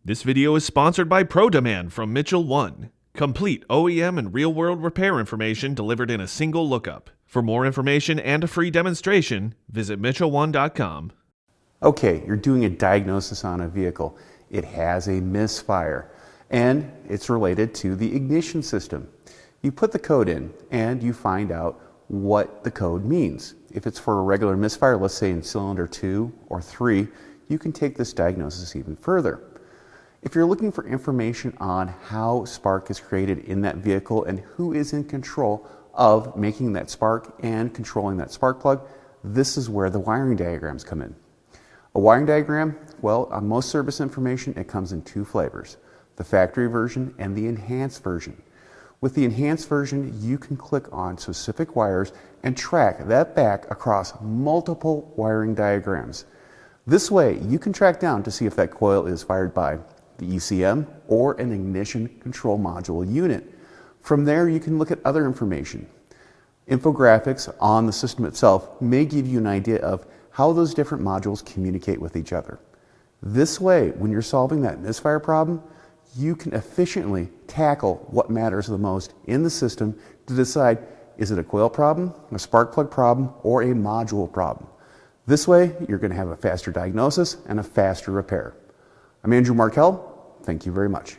This video is sponsored by ProDemand from Mitchell 1. Complete OEM and real-world repair information delivered in a single lookup. For more information and a free demonstration, visit Mitchell1.com. Okay, you're doing a diagnosis on a vehicle. It has a misfire, and it's related to the ignition system. You put the code in, and you find out what the code means. If it's for a regular misfire, let's say in cylinder 2 or 3, you can take this diagnosis even further. If you're looking for information on how spark is created in that vehicle and who is in control of making that spark and controlling that spark plug, this is where the wiring diagrams come in. A wiring diagram, well, on most service information, it comes in two flavors, the factory version and the enhanced version. With the enhanced version, you can click on specific wires and track that back across multiple wiring diagrams. This way, you can track down to see if that coil is fired by the ECM or an ignition control module unit. From there, you can look at other information. Infographics on the system itself may give you an idea of how those different modules communicate with each other. This way, when you're solving that misfire problem, you can efficiently tackle what matters the most in the system to decide, is it a coil problem, a spark plug problem, or a module problem? This way, you're going to have a faster diagnosis and a faster repair. I'm Andrew Markell. Thank you very much.